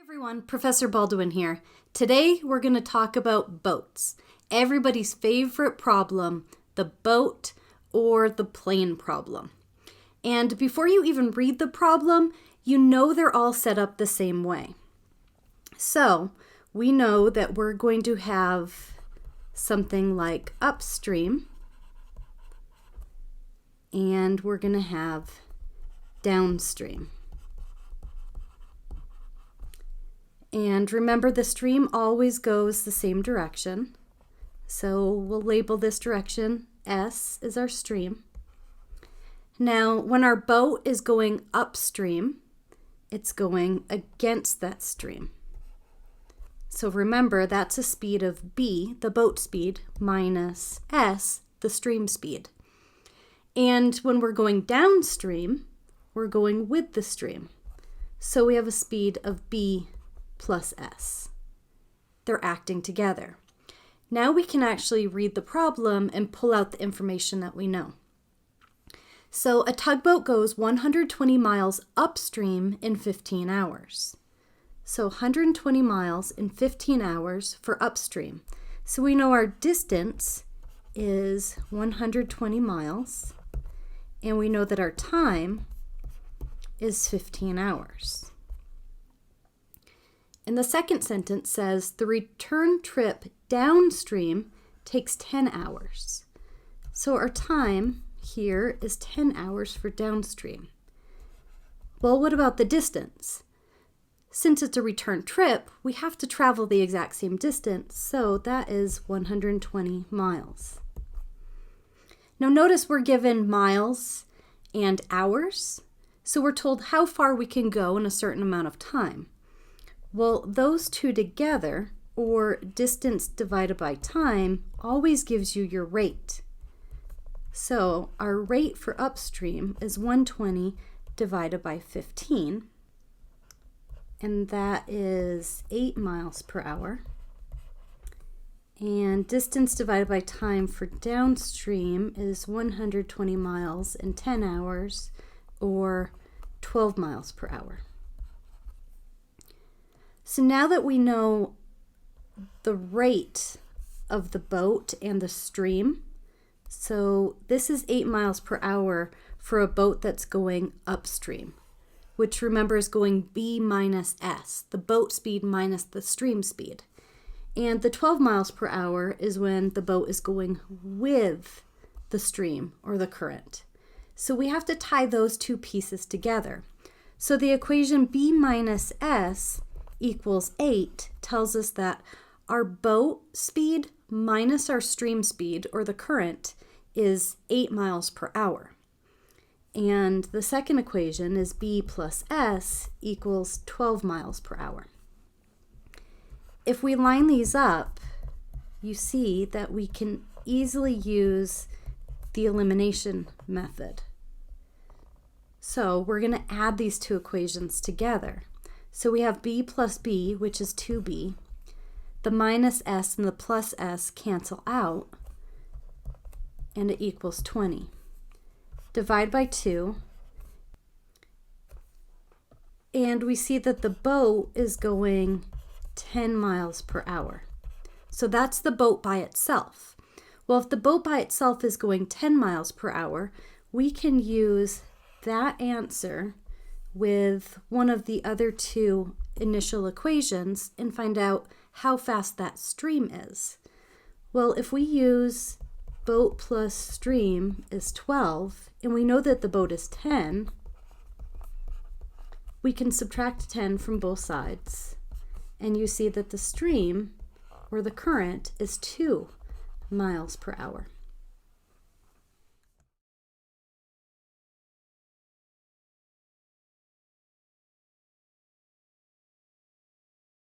Everyone, Professor Baldwin here. Today we're going to talk about boats. Everybody's favorite problem, the boat or the plane problem. And before you even read the problem, you know they're all set up the same way. So we know that we're going to have something like upstream, and we're going to have downstream. And remember, the stream always goes the same direction. So we'll label this direction S is our stream. Now, when our boat is going upstream, it's going against that stream. So remember, that's a speed of B, the boat speed, minus S, the stream speed. And when we're going downstream, we're going with the stream. So we have a speed of B plus S. They're acting together. Now we can actually read the problem and pull out the information that we know. So a tugboat goes 120 miles upstream in 15 hours. So 120 miles in 15 hours for upstream. So we know our distance is 120 miles, and we know that our time is 15 hours. And the second sentence says the return trip downstream takes 10 hours. So our time here is 10 hours for downstream. Well, what about the distance? Since it's a return trip, we have to travel the exact same distance, so that is 120 miles. Now notice we're given miles and hours, so we're told how far we can go in a certain amount of time. Well, those two together, or distance divided by time, always gives you your rate. So our rate for upstream is 120 divided by 15, and that is 8 miles per hour. And distance divided by time for downstream is 120 miles in 10 hours, or 12 miles per hour. So now that we know the rate of the boat and the stream, so this is 8 miles per hour for a boat that's going upstream, which remember is going B minus S, the boat speed minus the stream speed. And the 12 miles per hour is when the boat is going with the stream or the current. So we have to tie those two pieces together. So the equation B minus S equals 8 tells us that our boat speed minus our stream speed, or the current, is 8 miles per hour. And the second equation is B plus S equals 12 miles per hour. If we line these up, you see that we can easily use the elimination method. So we're going to add these two equations together. So we have B plus B, which is 2B. The minus S and the plus S cancel out, and it equals 20. Divide by 2, and we see that the boat is going 10 miles per hour. So that's the boat by itself. Well, if the boat by itself is going 10 miles per hour, we can use that answer with one of the other two initial equations and find out how fast that stream is. Well, if we use boat plus stream is 12, and we know that the boat is 10, we can subtract 10 from both sides, and you see that the stream, or the current, is 2 miles per hour.